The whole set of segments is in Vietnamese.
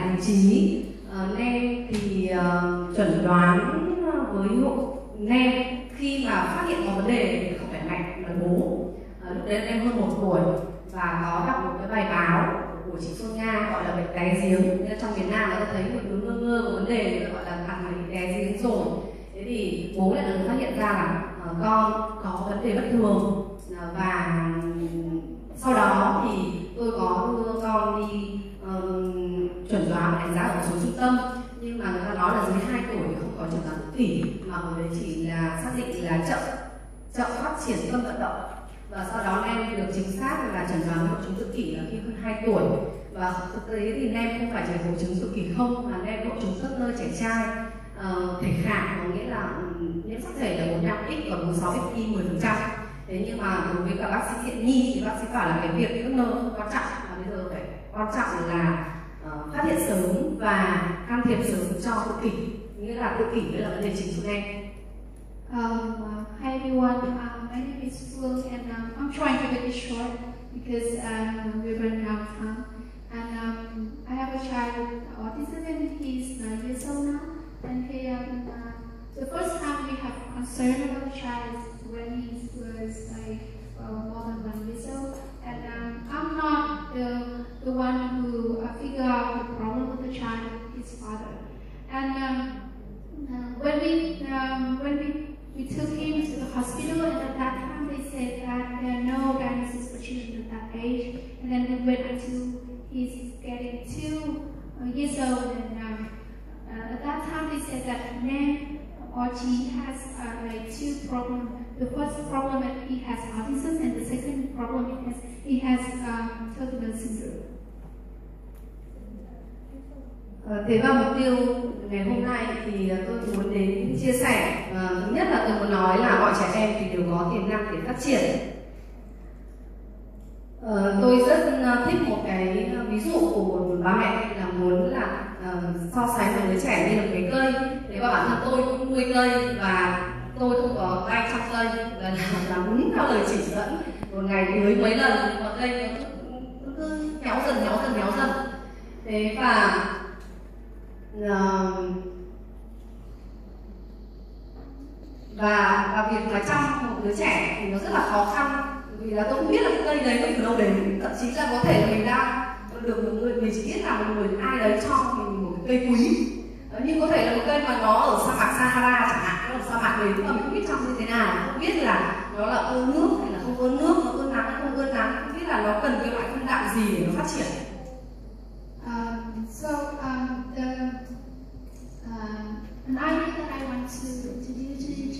giải lý trí. Nem thì chuẩn đoán với hộ Nem khi mà phát hiện có vấn đề thì không phải mạnh là bố. Lúc đấy em hơn 1 tuổi và có đọc một cái bài báo của chị Xuân Nga gọi là bệnh đáy giếng. Nên trong miền Nam người ta thấy một đứa ngơ ngơ có vấn đề người ta gọi là thằng này bị đáy giếng rồi. Thế thì bố lại được phát hiện ra là con có vấn đề bất thường, và sau đó thì tôi có đưa con đi chuẩn đoán và đánh giá ở một số trung tâm, nhưng mà người ta nói là dưới 2 tuổi không có chẩn đoán tự kỷ, mà ở đấy chỉ là xác định là chậm phát triển tâm vận động. Và sau đó Nem được chính xác là chẩn đoán hội chứng tự kỷ là khi hơn 2 tuổi. Và thực tế thì Nem không phải chỉ là hội chứng tự kỷ không, mà Nem hội chứng các nơi trẻ trai thể khả, có nghĩa là nhiễm sắc thể là 45X và 46XY 10%. Thế nhưng mà đối với cả bác sĩ hiện nhi thì bác sĩ bảo là cái việc các nơi không quan trọng, và bây giờ phải quan trọng là phát hiện sớm và can thiệp sớm cho tự kỷ, nghĩa là tự kỷ mới là vấn đề chính chúng em. Hi everyone, my name is Phương, and I'm trying to make it short because we're running out of time. And I have a child with autism, and he's 9 years old now. And the first time we have concern about the child is when he was like more than 1 year old. And I'm not the one who figure out the problem with the child, his father. And when we took him to the hospital, and at that time they said that there are no diagnosis for children at that age. And then we went until he's getting 2 years old, and at that time they said that Nem or Chi has like 2 problems. The first problem that he has autism, and the second problem is he has terminal syndrome. Thế và mục tiêu ngày hôm nay thì tôi muốn đến chia sẻ. Thứ nhất là tôi muốn nói là mọi trẻ em thì đều có tiềm năng để phát triển. Tôi rất thích một cái ví dụ của một bà mẹ là muốn là so sánh với đứa trẻ như là cái cây. Thế và bản thân tôi cũng nuôi cây và tôi không có tay trong cây, là đúng theo lời chỉ dẫn. Một ngày tưới mấy lần nhưng mà cây nó cứ héo dần. Thế và việc mà chăm một đứa trẻ thì nó rất là khó khăn, vì là tôi không biết là cái cây đấy nó từ đâu đến, thậm chí là có thể là mình đang được một người, mình chỉ biết là một người ai đấy cho mình một cái cây quý, nhưng có thể là một cây mà nó ở sa mạc Sahara chẳng hạn, nó ở sa mạc đấy mà mình không biết chăm như thế nào, không biết là nó là ưa nước hay là không ưa nước, nó ưa nắng hay không ưa nắng, không biết là nó cần cái loại phân đạm gì để nó phát triển. An idea that I want to do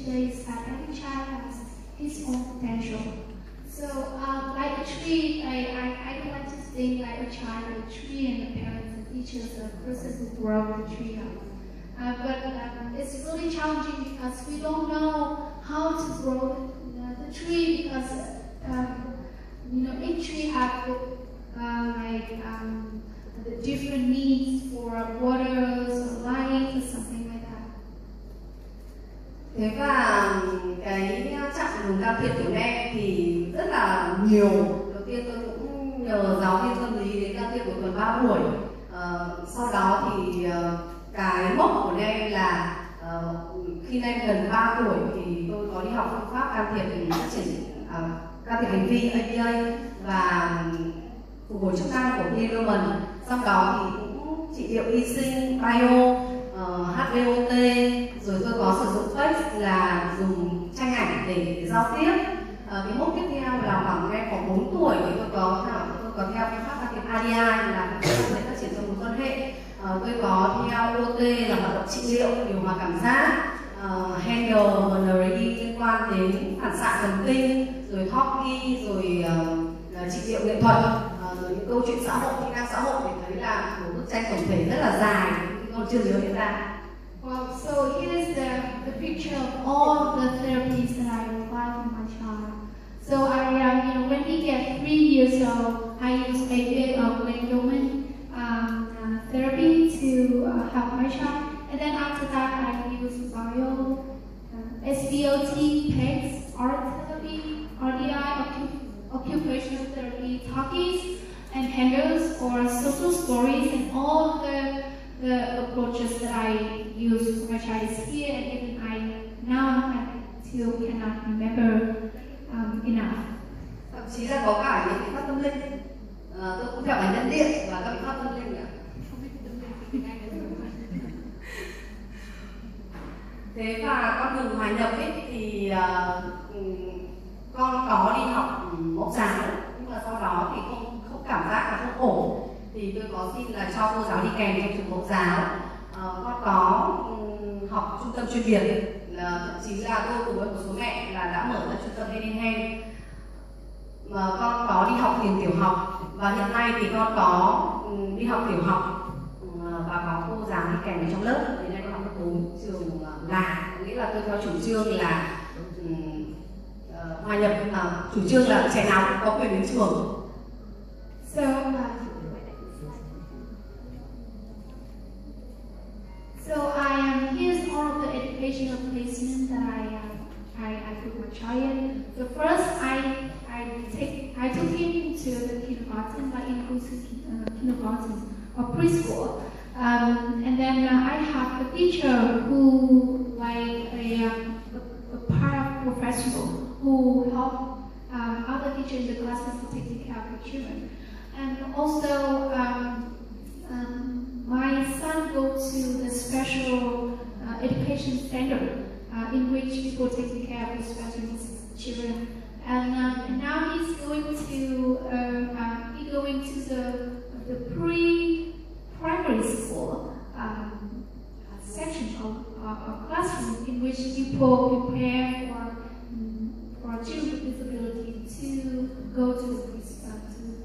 today is that every child has his own potential. So, like a tree, I don't like to think like a child, a tree, and the parents and teachers, the person who grow the tree up. But it's really challenging because we don't know how to grow the tree, because each tree have the different needs for water, light, or something like that. Thế và cái chặng đường can thiệp của Nem thì rất là nhiều. Đầu tiên tôi cũng nhờ giáo viên tâm lý đến can thiệp một tuần 3 buổi. Sau đó thì cái mốc của Nem là khi Nem gần 3 tuổi thì tôi có đi học phương pháp can thiệp phát triển can thiệp hành vi ABA và phục hồi chức năng của Neuroman. Sau đó thì cũng trị liệu y sinh, bio, HVOT, rồi tôi có sử dụng text là dùng tranh ảnh để giao tiếp. Cái mốc tiếp theo là khoảng em có 4 tuổi thì tôi có theo phương pháp can thiệp ADI là phát triển trong mối quan hệ. Tôi có theo OT là hoạt động trị liệu, điều hòa cảm giác, handle, MNRI liên quan đến phản xạ thần kinh, rồi talkie, rồi trị liệu nghệ thuật, rồi những câu chuyện xã hội, kỹ năng xã hội, để thấy là một bức tranh tổng thể rất là dài, còn chưa nhớ đến ta. Well, so here's the picture of all the therapies that I apply for my child. So when he gets 3 years old, I use Neuroman therapy to help my child, and then after that I use bio, SBOT, PEGS, art therapy, RDI, occupational therapy, talkies. and handles or social stories and all the approaches that I use for my child is here, and even I still cannot remember enough. Thậm chí là có cả những biện pháp tâm linh. Tôi cũng theo cả nhân điện và các biện pháp tâm linh nữa. Thế và con đường hòa nhập ấy thì con có đi học mẫu giáo, nhưng mà sau đó thì không cảm giác là không ổn, thì tôi có xin là cho cô giáo đi kèm trong trường mẫu giáo. Con có học trung tâm chuyên biệt, thậm chí là tôi cùng với một số mẹ là đã mở ra trung tâm Heading. Mà con có đi học tiền tiểu học, và hiện nay thì con có đi học tiểu học và có cô giáo đi kèm ở trong lớp. Hiện nay con học lớp 4 trường là, có nghĩa là tôi theo chủ trương là hòa nhập, chủ trương là trẻ nào cũng có quyền đến trường. So here's all of the educational placement that I put my child in. So first I took him into the kindergarten, like inclusive kindergarten or preschool, and then I have a teacher who like a paraprofessional who help other teachers in the classroom to take care of the children, and also my son goes to the special education center in which people take care of the special needs children, and now he's going to the pre-primary school section of classroom in which people prepare for children with disability to go to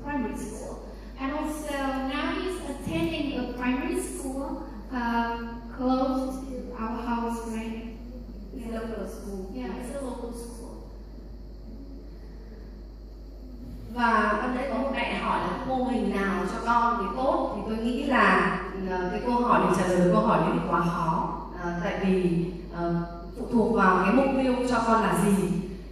primary school. And also now he's attending a primary school close to our house, right? It's a local school. Yeah, it's a local school. Và ban nãy có một mẹ hỏi là mô hình nào cho con thì tốt, thì tôi nghĩ là cái câu hỏi để trả lời được câu hỏi đấy thì quá khó, tại vì phụ thuộc vào cái mục tiêu cho con là gì.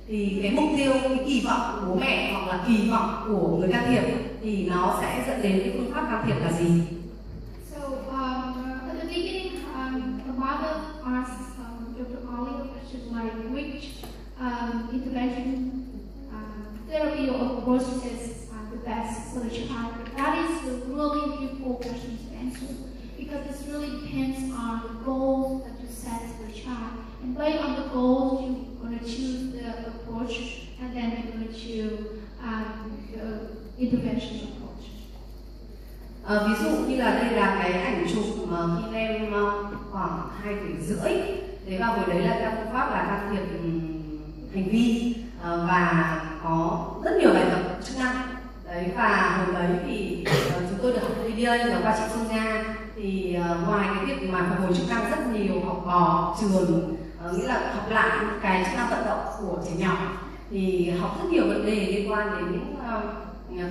Thì cái mục tiêu, cái kỳ vọng của bố mẹ hoặc là kỳ vọng của người can thiệp thì nó sẽ dẫn đến cái phương pháp can thiệp là gì. So at the beginning, the mother asked Dr. Ollie a question like which intervention therapy or approach is the best for the child. That is a really difficult question to answer because it really depends on the goals that you set for the child. And based on the goals, you're going to choose the approach, and then you're going to choose the intervention approach. Ví dụ như là đây là cái ảnh chụp mà khi em khoảng 2 tuổi rưỡi, thế và hồi đấy là theo phương pháp là can thiệp hành vi và có rất nhiều bài tập chức năng đấy. Và hồi đấy thì chúng tôi được học video và qua chị Phương Nga thì ngoài cái việc mà phục hồi chức năng rất nhiều, học bò trường, nghĩa là học lại những cái chức năng vận động của trẻ nhỏ, thì học rất nhiều vấn đề liên quan đến những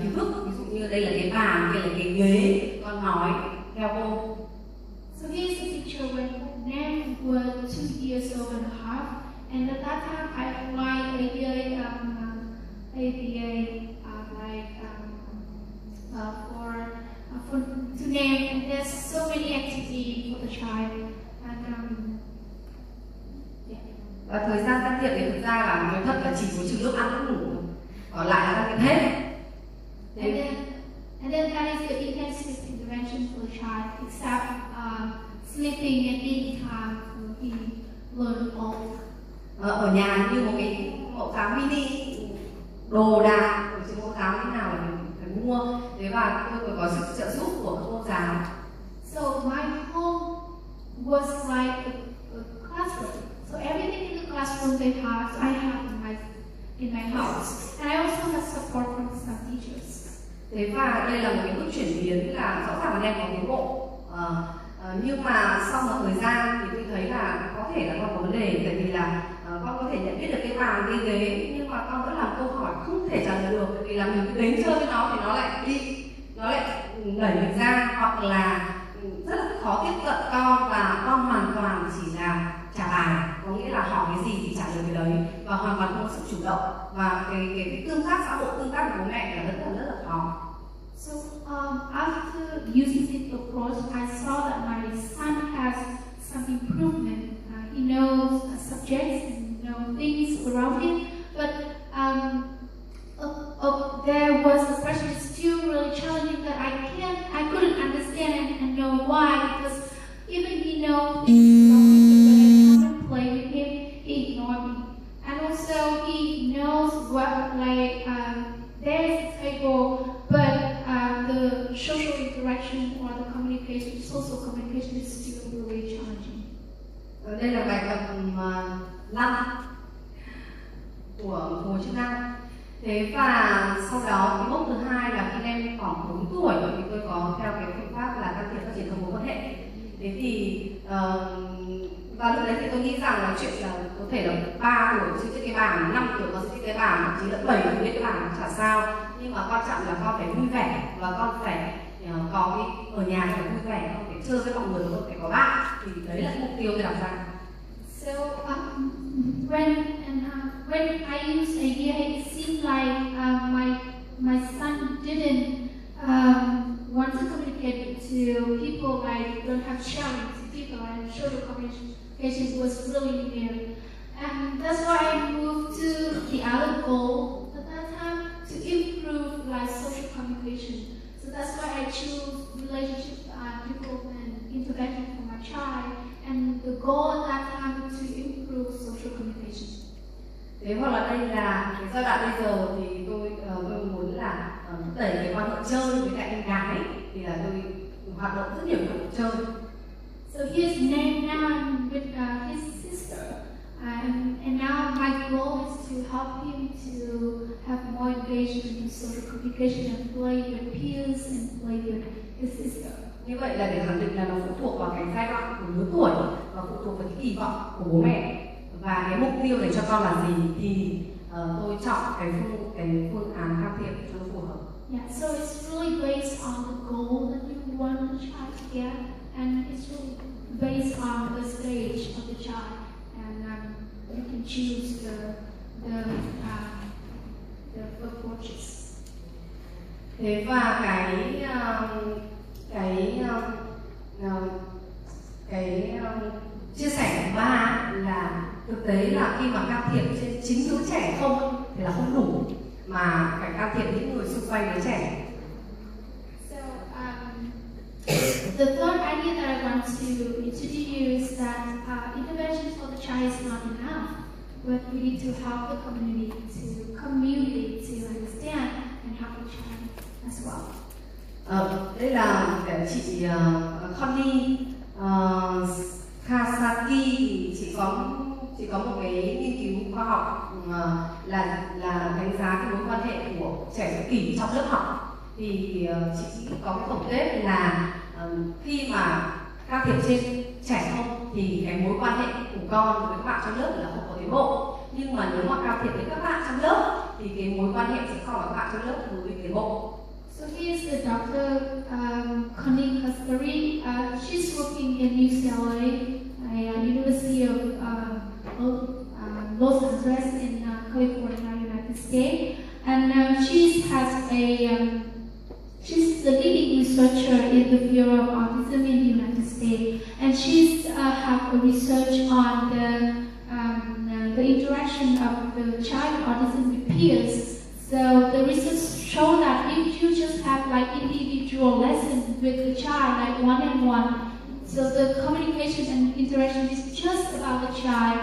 kiến thức. Ví dụ như đây là cái bàn, đây là cái ghế, con nói theo cô. So here's a picture when Nam was 2 years old and a half, and at that time I applied ABA for to Nam, and there's so many activities for the child, and Và thời gian can thiệp thì thực ra là nói thật là chỉ có trừ lúc ăn lúc ngủ, còn lại là can thiệp hết. And then that is the intensive intervention for the child, except sleeping and eating time, so he learned all. Ở nhà như một cái mẫu giáo mini, đồ đạc của trường mẫu giáo như nào là mình phải mua. Thế và tôi có sự trợ giúp của các cô giáo. So my home was like a classroom. So everything in the classroom they have, I have in my house. And I also have support from some teachers. Thế và đây là một cái bước chuyển biến là rõ ràng là em có tiến bộ. Nhưng mà sau một thời gian thì tôi thấy là có thể là con có vấn đề, tại vì là con có thể nhận biết được cái bàn, cái ghế, nhưng mà con vẫn làm câu hỏi không thể trả lời được, tại vì là mình cứ đến chơi với nó thì nó lại đẩy mình ra, hoặc là rất là khó tiếp cận con và con hoàn toàn chỉ là trả bài, có nghĩa là hỏi cái gì thì trả lời cái đấy và hoàn toàn không có sự chủ động, và cái tương tác xã hội, tương tác của bố mẹ là rất là khó. So after using this approach, I saw that my son has some improvement. He knows subjects and knows things around him, but there was a question still really challenging that I couldn't understand and know why, because even he knows things around him, but when I come and play with him, he ignored me. And also he knows what, like, there is a table, but the social interaction or the communication, social communication is still really challenging. Đây là bài tập năng của Hồ chức năng. Thế và sau đó cái mốc thứ hai là khi em khoảng 4 tuổi thì tôi có theo cái phương pháp là can thiệp phát triển các mối quan hệ. Thế thì và lúc đấy thì tôi nghĩ rằng là chuyện là có thể là 3 tuổi chưa chiếc cái bàn, 5 tuổi có chiếc cái bàn, thậm chí là 7 tuổi biết cái bàn chả sao. Nhưng mà quan trọng là con phải vui vẻ và con phải có cái ở nhà phải vui vẻ, con phải chơi với mọi người, con phải có bạn. Thì đấy là mục tiêu tôi đặt ra. So when I used idea, it seemed like my son didn't want to communicate to people, like don't have sharing to people, and social communication was really new. And that's why I moved to the other goal at that time to improve like social communication. So that's why I chose relationship development intervention for my child, and the goal at that time was to improve social communication. Thế hoặc là đây là cái giai đoạn bây giờ thì tôi muốn là thúc đẩy cái quan hệ chơi với cả em gái, thì là tôi hoạt động rất nhiều cuộc chơi. So he's now with his sister, and now my goal is to help him to have more engagement in social communication and play with peers and play with his sister. Như vậy là để khẳng định là nó phụ thuộc vào cái giai đoạn của lứa tuổi và phụ thuộc vào cái kỳ vọng của bố mẹ và cái mục tiêu để cho con là gì thì tôi chọn cái phương án can thiệp cho nó phù hợp. Yeah, so it's really based on the goal that you want the child to get, and it's really based on the stage of the child, and you can choose the approaches. Thế và cái chia sẻ thứ ba là thực tế là khi mà can thiệp trên chính đứa trẻ không thì là không đủ, mà phải can thiệp những người xung quanh đứa trẻ. So the third idea that I want to introduce is that intervention for the child is not enough, but we need to help the community to understand and help the child as well. Đây là cái chị Connie Kasaki, thì chị có một cái nghiên cứu khoa học là đánh giá cái mối quan hệ của trẻ tự kỷ trong lớp học. Thì chị có cái tổng kết là khi mà can thiệp trên trẻ không thì cái mối quan hệ của con với các bạn trong lớp là không có tiến bộ, nhưng mà nếu mà can thiệp với các bạn trong lớp thì cái mối quan hệ giữa con và các bạn trong lớp mới bị tiến bộ. So here's the Dr. Connie Kasari. She's working in UCLA, University of Los Angeles in California, United States, and she's the leading researcher in the field of autism in the United States, and she's have a research on the interaction of the child autism with peers. So the research show that if you just have like individual lessons with the child, like one-on-one, so the communication and interaction is just about the child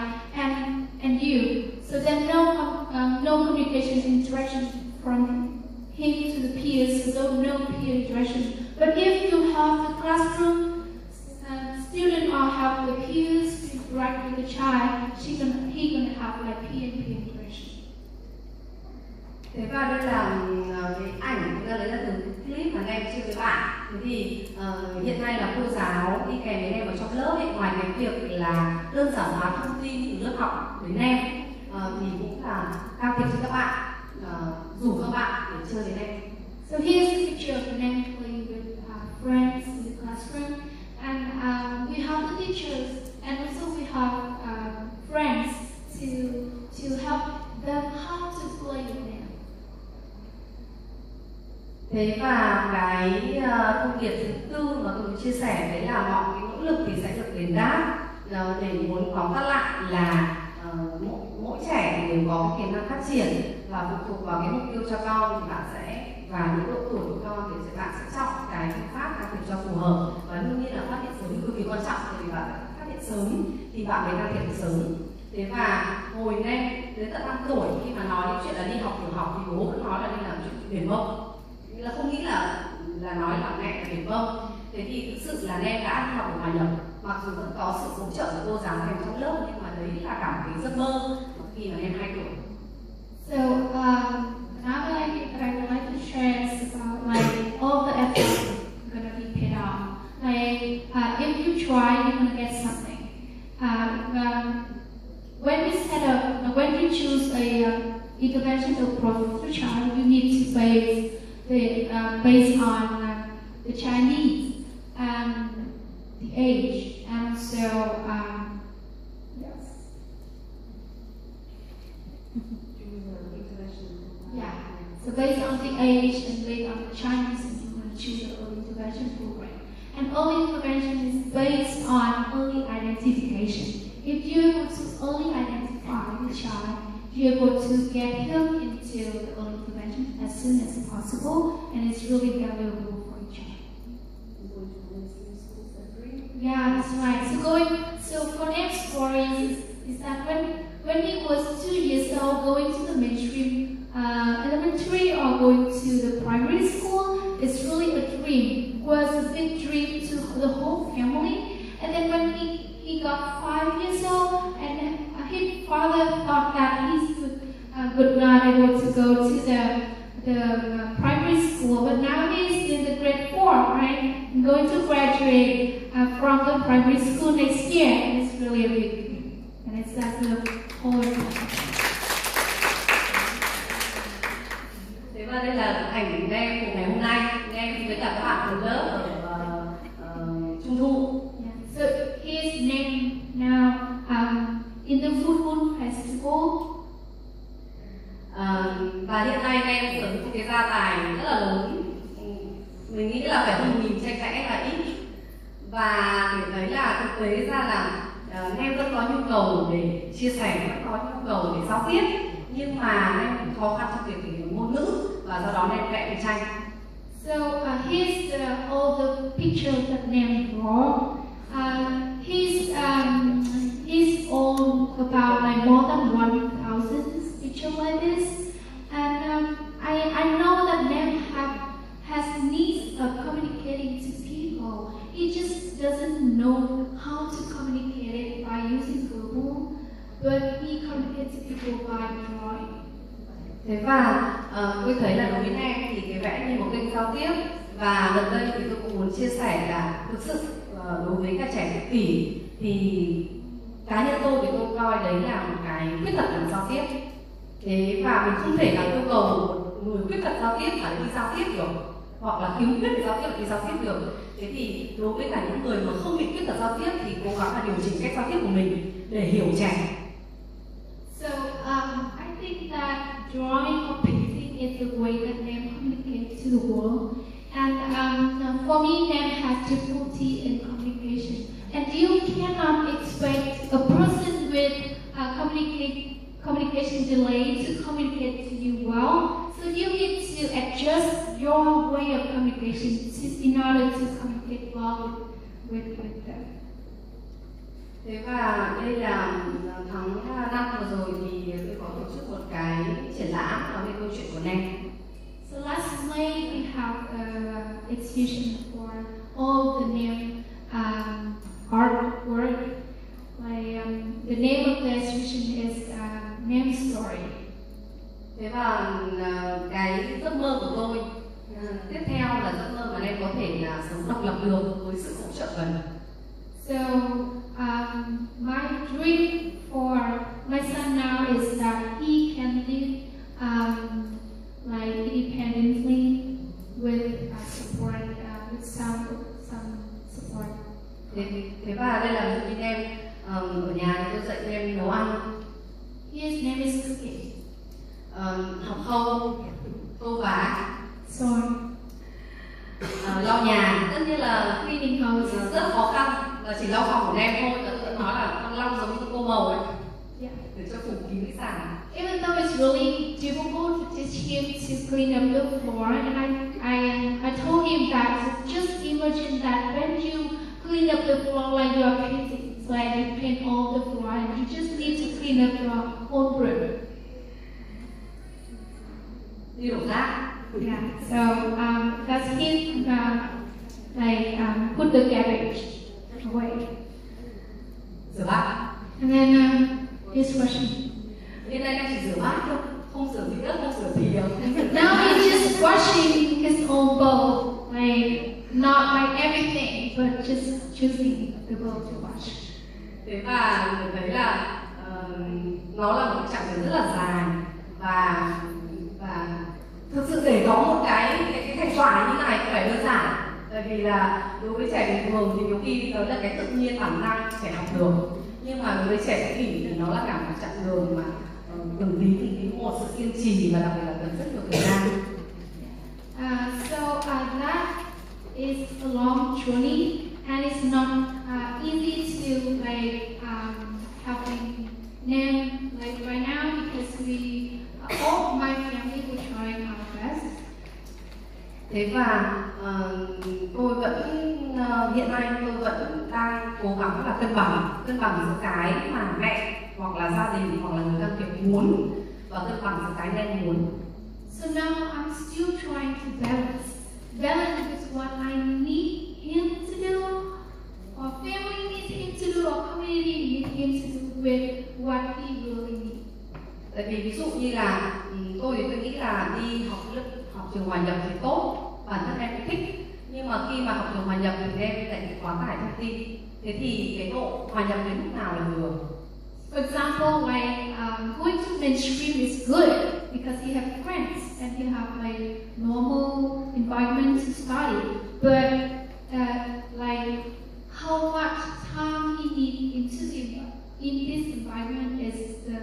and you. So then no communication and interaction from him to the peers, so no peer interaction. But if you have the classroom, student or have the peers to interact with the child, he gonna have like peer interaction. Thế và đây là cái ảnh chúng ta lấy ra từ clip mà em chơi với bạn. Thế thì hiện nay là cô giáo đi kèm với em ở trong lớp ấy, ngoài cái việc là đơn giản hóa thông tin từ lớp học đến em thì cũng là can thiệp cho các bạn, rủ các bạn để chơi với em. So here's a picture of them playing with friends in the classroom, and we have the teachers, and also we have friends to help them how to play with them. Thế và cái thông điệp thứ tư mà tôi muốn chia sẻ đấy là mọi cái nỗ lực thì sẽ được đền đáp. Để muốn tóm tắt lại là mỗi trẻ đều có cái tiềm năng phát triển và phụ thuộc vào cái mục tiêu cho con thì bạn sẽ và những độ tuổi của con thì bạn sẽ chọn cái phương pháp can thiệp cho phù hợp. Và đương nhiên là phát hiện sớm cực kỳ quan trọng, vì bạn phát hiện sớm thì bạn mới can thiệp sớm. Thế và hồi nay đến tận 5 tuổi khi mà nói chuyện là đi học tiểu học thì bố vẫn nói là đi làm chuyện viển vông, là không nghĩ là nói là mẹ là viển vông. Thế thì thực sự là Nem đã đi học ở ngoài nhập, mặc dù vẫn có sự hỗ trợ của cô giáo kèm trong lớp, nhưng mà đấy là cả một cái giấc mơ khi mà Nem 2 tuổi. So another idea that I would like to share is about like all the effort gonna be paid off. Like if you try, you're gonna get something. When you choose a intervention approach for child, you need to based on the child needs and the age, and so yes. Yeah. So based on the age and based on the child needs, you're going to choose the early intervention program. And early intervention is based on early identification. If you're able to early identify the child, you're able to get him into the early intervention as soon as possible, and it's really valuable for a child. Yeah, that's right. So for Nem's story is that when he was 2 years old, going to the mainstream elementary or going to the primary school, it's really a dream. It was a big dream to the whole family. And then when he got 5 years old, and his father thought that he would not able to go to the primary school, but now he's in the grade 4, right? I'm going to graduate from the primary school next year, and it's really a big dream, and it's like the whole time. Thế và đây là ảnh Nem của ngày hôm nay, Nem với cả các bạn cùng lớp ở Trung Thu. Yeah. So his name now in the football festival. Và hiện nay Nem sở hữu một cái gia tài rất là lớn, mình nghĩ là phải hơn 1000 tranh vẽ là ít. Và để thấy là thực tế ra là Nem vẫn có nhu cầu để chia sẻ, vẫn có nhu cầu để giao tiếp, nhưng mà Nem cũng khó khăn trong việc thể hiện ngôn ngữ, và do đó Nem vẽ cái tranh. So here's all the pictures that Nem draw. He's all about like more than 1,000 pictures like this, and I know that Nem has needs of communicating to people. He just doesn't know how to communicate it by using verbal, but he communicates to people by drawing. Thế và tôi thấy là đối với Nem thì cái vẽ như một kênh giao tiếp, và gần đây thì tôi cũng muốn chia sẻ là thực sự đối với các trẻ tự kỷ thì cá nhân tôi thì tôi coi đấy là một cái khuyết tật làm giao tiếp. Thế và mình không thể là yêu cầu một người khuyết tật giao tiếp phải đi giao tiếp được, hoặc là khiếm khuyết để giao tiếp đi giao tiếp được. Thế thì đối với cả những người mà không bị khuyết tật giao tiếp thì cố gắng là điều chỉnh cách giao tiếp của mình để hiểu trẻ. So I think that drawing or painting is the way that Nem communicates to the world. And for me, Nem has difficulty in communication. And you cannot expect a person with communication delay to communicate to you well. So you need to adjust your way of communication in order to communicate well with them. Thế và đây là tháng 5 vừa rồi thì tôi có tổ chức một cái triển lãm nói về câu chuyện của Nem. So last May we have an exhibition for all the Nem artwork. Like the name of the exhibition is Nem Story. Thế và cái giấc mơ của tôi tiếp theo là giấc mơ mà Nem có thể là sống độc lập được với sự hỗ trợ cần. So my dream for my son now is that he can live like independently with support, with some support. Thế và đây là ví dụ như Nem ở nhà thì tôi dạy Nem nấu ăn. His name is cooking. Học khâu, tô vá. So lau nhà, tất nhiên là cleaning house. rất là khó khăn, và chỉ lau phòng của em thôi. Và tôi đã nói là con lau giống như cô màu ấy, Yeah. để cho phủ kín cái sàn. Even though it's really difficult to teach him to clean up the floor, and I told him that just imagine that when you clean up the floor like you are painting, it's like you paint all the floor and you just need to clean up your own room. Đi đổ rác. Yeah. So that's his put the garbage away. Rửa bát. And then his washing. Hiện nay em chỉ rửa bát thôi, không rửa gì nữa, không rửa thìa. Now he's just washing his own bowl, like not like everything, but just choosing the bowl to wash. Thế và mình thấy là nó là một chặng đường rất là dài, và thực sự để có một cái thành quả như này không phải đơn giản. Tại vì là đối với trẻ bình thường thì nhiều khi đó là cái tự nhiên bản năng trẻ học được, nhưng mà đối với trẻ tự kỷ thì nó là cả một chặng đường mà từng tí một, sự kiên trì và đặc biệt là cần rất nhiều thời gian. So that is a long journey, and it's not easy to helping them like right now, because all my family were trying our best. Thế và tôi vẫn hiện nay tôi vẫn đang cố gắng là cân bằng giữa cái mà mẹ hoặc là gia đình hoặc là người can thiệp muốn, và cân bằng giữa cái em muốn. So now I'm still trying to balance with what I need him to do, or family needs him to do, or community needs him to do with what he really needs. Tại vì ví dụ như là tôi nghĩ là đi học trường hòa nhập thì tốt, bản thân em cũng thích, nhưng mà khi mà học trường hòa nhập thì em lại bị quá tải thông tin. Thế thì cái độ hòa nhập đến mức nào là vừa? For example, like going to mainstream is good because he have friends and he have like normal environment to study. But like how much time he needs in this environment is the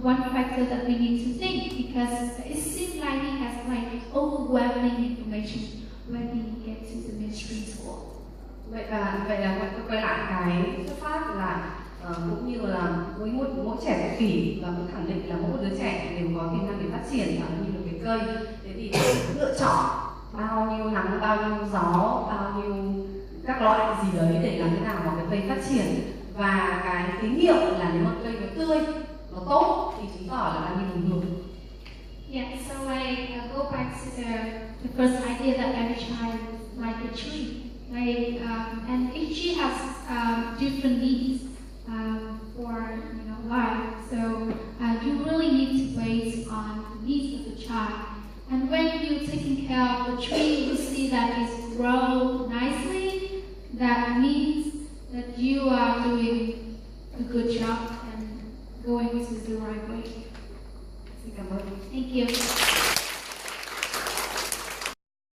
one factor that we need to think, because it seems like he has like overwhelming information when he gets to the mainstream school. Vậy là tôi quay lại cái xuất phát là cũng như là với mỗi trẻ tự kỷ, và tôi khẳng định là mỗi đứa trẻ đều có tiềm năng để phát triển, và như một cái cây. Thế thì lựa chọn bao nhiêu nắng, bao nhiêu gió, bao nhiêu các loại gì đấy để làm thế nào mà cái cây phát triển. Và cái tín hiệu là nếu mà cây nó tươi, nó tốt thì chứng tỏ là đang đi đúng hướng. Yeah, so I go back to the first idea that every child is like a tree, like and each tree has different needs for life. So you really need to base on the needs of the child. And when you're taking care of the tree, you see that it's grow nicely. That means that you are doing a good job and going to the right way. Xin cảm ơn. Thank you.